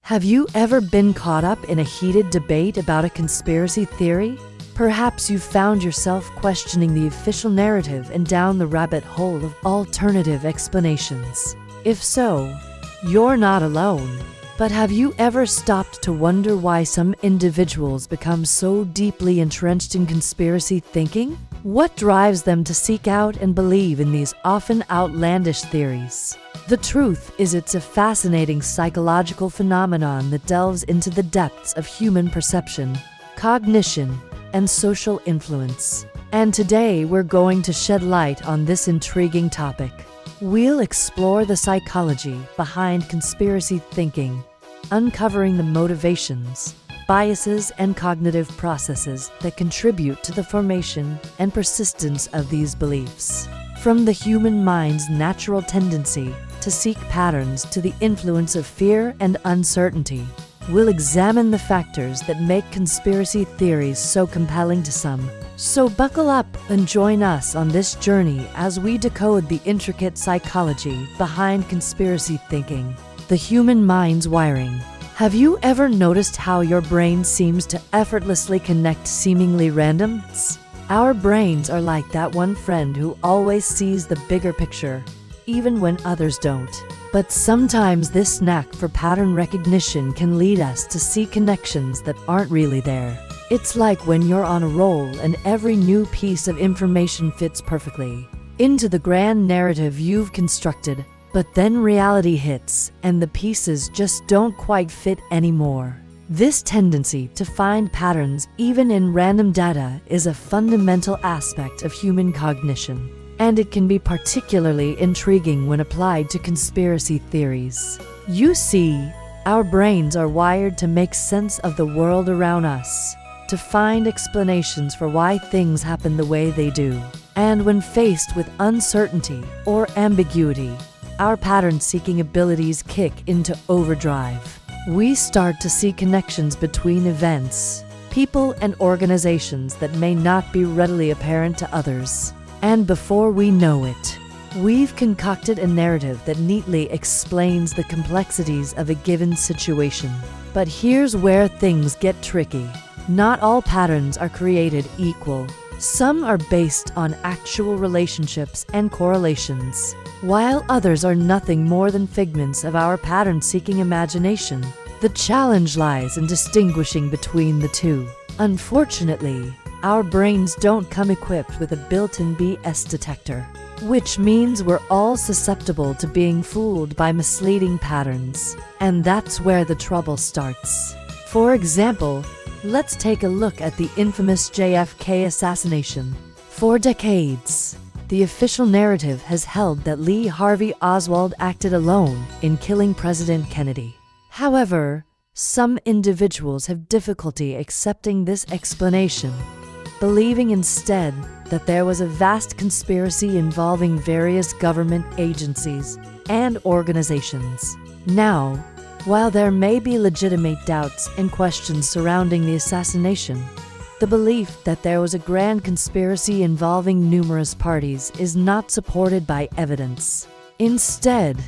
Have you ever been caught up in a heated debate about a conspiracy theory? Perhaps you found yourself questioning the official narrative and down the rabbit hole of alternative explanations. If so, you're not alone. But have you ever stopped to wonder why some individuals become so deeply entrenched in conspiracy thinking? What drives them to seek out and believe in these often outlandish theories? The truth is, it's a fascinating psychological phenomenon that delves into the depths of human perception, cognition, and social influence. And today we're going to shed light on this intriguing topic. We'll explore the psychology behind conspiracy thinking, uncovering the motivations, biases, and cognitive processes that contribute to the formation and persistence of these beliefs. From the human mind's natural tendency to seek patterns to the influence of fear and uncertainty, we'll examine the factors that make conspiracy theories so compelling to some. So buckle up and join us on this journey as we decode the intricate psychology behind conspiracy thinking, the human mind's wiring. Have you ever noticed how your brain seems to effortlessly connect seemingly randoms? Our brains are like that one friend who always sees the bigger picture, even when others don't. But sometimes this knack for pattern recognition can lead us to see connections that aren't really there. It's like when you're on a roll and every new piece of information fits perfectly into the grand narrative you've constructed, but then reality hits and the pieces just don't quite fit anymore. This tendency to find patterns even in random data is a fundamental aspect of human cognition, and it can be particularly intriguing when applied to conspiracy theories. You see, our brains are wired to make sense of the world around us, to find explanations for why things happen the way they do. And when faced with uncertainty or ambiguity, our pattern-seeking abilities kick into overdrive. We start to see connections between events, people, and organizations that may not be readily apparent to others. And before we know it, we've concocted a narrative that neatly explains the complexities of a given situation. But here's where things get tricky. Not all patterns are created equal. Some are based on actual relationships and correlations, while others are nothing more than figments of our pattern-seeking imagination. The challenge lies in distinguishing between the two. Unfortunately, our brains don't come equipped with a built-in BS detector, which means we're all susceptible to being fooled by misleading patterns. And that's where the trouble starts. For example, let's take a look at the infamous JFK assassination. For decades, the official narrative has held that Lee Harvey Oswald acted alone in killing President Kennedy. However, some individuals have difficulty accepting this explanation, believing instead that there was a vast conspiracy involving various government agencies and organizations. Now, while there may be legitimate doubts and questions surrounding the assassination, the belief that there was a grand conspiracy involving numerous parties is not supported by evidence. Instead,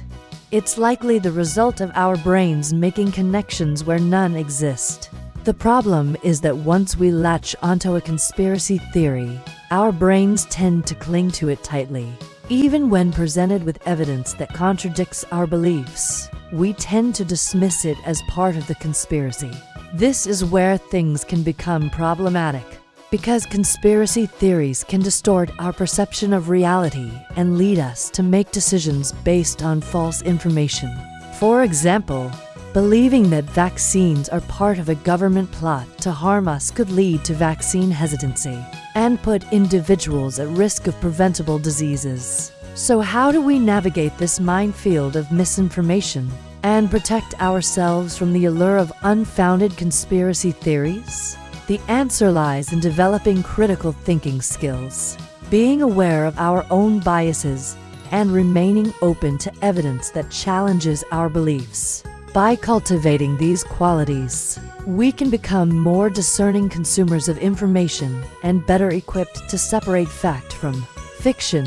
it's likely the result of our brains making connections where none exist. The problem is that once we latch onto a conspiracy theory, our brains tend to cling to it tightly. Even when presented with evidence that contradicts our beliefs, we tend to dismiss it as part of the conspiracy. This is where things can become problematic, because conspiracy theories can distort our perception of reality and lead us to make decisions based on false information. For example, believing that vaccines are part of a government plot to harm us could lead to vaccine hesitancy and put individuals at risk of preventable diseases. So how do we navigate this minefield of misinformation and protect ourselves from the allure of unfounded conspiracy theories? The answer lies in developing critical thinking skills, being aware of our own biases, and remaining open to evidence that challenges our beliefs. By cultivating these qualities, we can become more discerning consumers of information and better equipped to separate fact from fiction.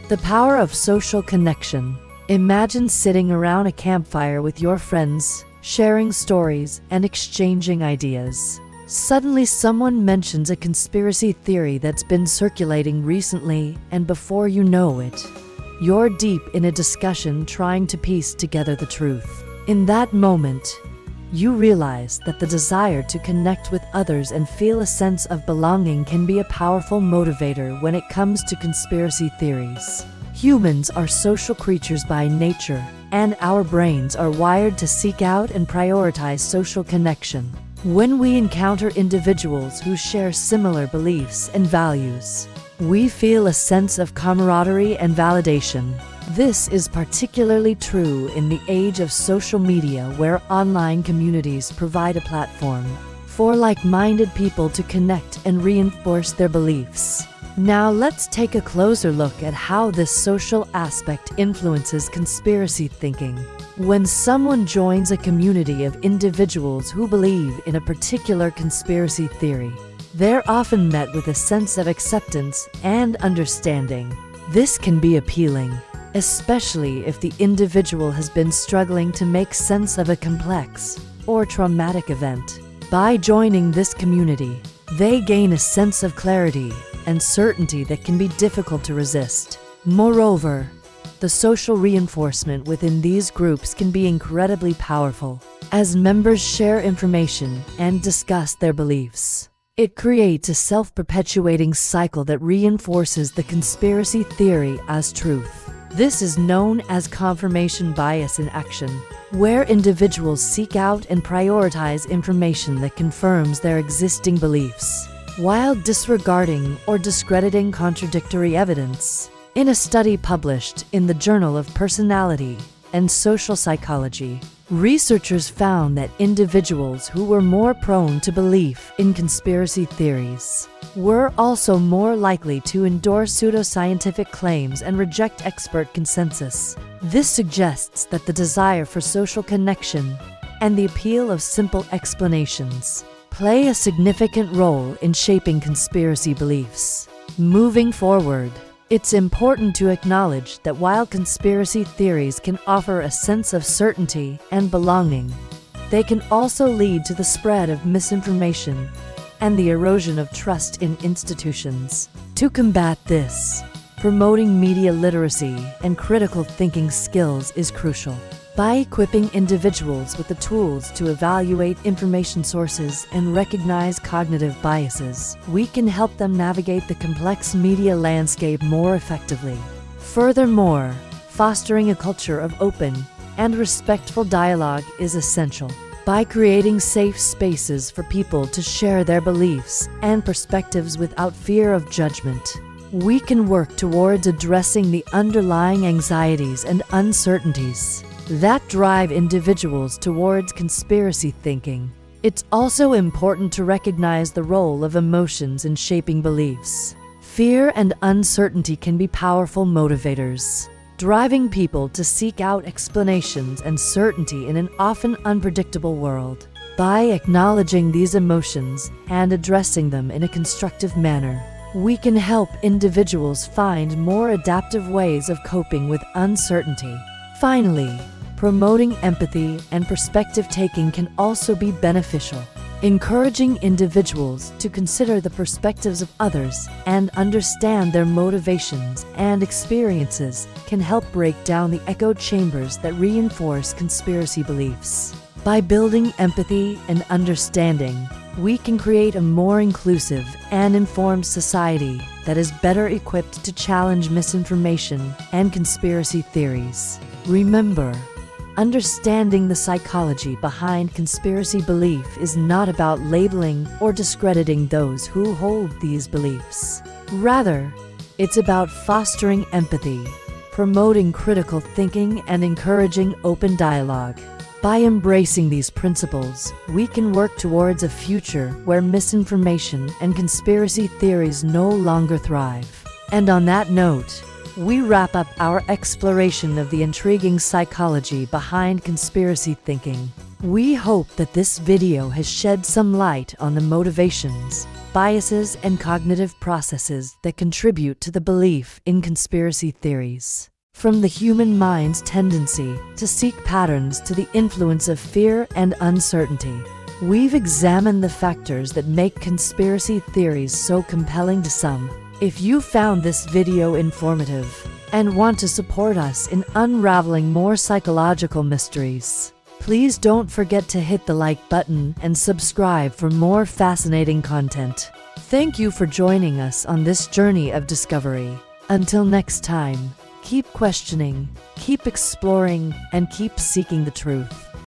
The power of social connection. Imagine sitting around a campfire with your friends, sharing stories, and exchanging ideas. Suddenly, someone mentions a conspiracy theory that's been circulating recently, and before you know it, you're deep in a discussion trying to piece together the truth. In that moment, you realize that the desire to connect with others and feel a sense of belonging can be a powerful motivator when it comes to conspiracy theories. Humans are social creatures by nature, and our brains are wired to seek out and prioritize social connection. When we encounter individuals who share similar beliefs and values, we feel a sense of camaraderie and validation. This is particularly true in the age of social media, where online communities provide a platform for like-minded people to connect and reinforce their beliefs. Now let's take a closer look at how this social aspect influences conspiracy thinking. When someone joins a community of individuals who believe in a particular conspiracy theory, they're often met with a sense of acceptance and understanding. This can be appealing, especially if the individual has been struggling to make sense of a complex or traumatic event. By joining this community, they gain a sense of clarity and certainty that can be difficult to resist. Moreover, the social reinforcement within these groups can be incredibly powerful. As members share information and discuss their beliefs, it creates a self-perpetuating cycle that reinforces the conspiracy theory as truth. This is known as confirmation bias in action, where individuals seek out and prioritize information that confirms their existing beliefs, while disregarding or discrediting contradictory evidence. In a study published in the Journal of Personality and Social Psychology, researchers found that individuals who were more prone to belief in conspiracy theories were also more likely to endorse pseudoscientific claims and reject expert consensus. This suggests that the desire for social connection and the appeal of simple explanations play a significant role in shaping conspiracy beliefs. Moving forward, it's important to acknowledge that while conspiracy theories can offer a sense of certainty and belonging, they can also lead to the spread of misinformation and the erosion of trust in institutions. To combat this, promoting media literacy and critical thinking skills is crucial. By equipping individuals with the tools to evaluate information sources and recognize cognitive biases, we can help them navigate the complex media landscape more effectively. Furthermore, fostering a culture of open and respectful dialogue is essential. By creating safe spaces for people to share their beliefs and perspectives without fear of judgment, we can work towards addressing the underlying anxieties and uncertainties that drive individuals towards conspiracy thinking. It's also important to recognize the role of emotions in shaping beliefs. Fear and uncertainty can be powerful motivators, driving people to seek out explanations and certainty in an often unpredictable world. By acknowledging these emotions and addressing them in a constructive manner, we can help individuals find more adaptive ways of coping with uncertainty. Finally, promoting empathy and perspective-taking can also be beneficial. Encouraging individuals to consider the perspectives of others and understand their motivations and experiences can help break down the echo chambers that reinforce conspiracy beliefs. By building empathy and understanding, we can create a more inclusive and informed society that is better equipped to challenge misinformation and conspiracy theories. Remember, understanding the psychology behind conspiracy belief is not about labeling or discrediting those who hold these beliefs. Rather, it's about fostering empathy, promoting critical thinking, and encouraging open dialogue. By embracing these principles, we can work towards a future where misinformation and conspiracy theories no longer thrive. And on that note, we wrap up our exploration of the intriguing psychology behind conspiracy thinking. We hope that this video has shed some light on the motivations, biases, and cognitive processes that contribute to the belief in conspiracy theories. From the human mind's tendency to seek patterns to the influence of fear and uncertainty, we've examined the factors that make conspiracy theories so compelling to some. If you found this video informative and want to support us in unraveling more psychological mysteries, please don't forget to hit the like button and subscribe for more fascinating content. Thank you for joining us on this journey of discovery. Until next time, keep questioning, keep exploring, and keep seeking the truth.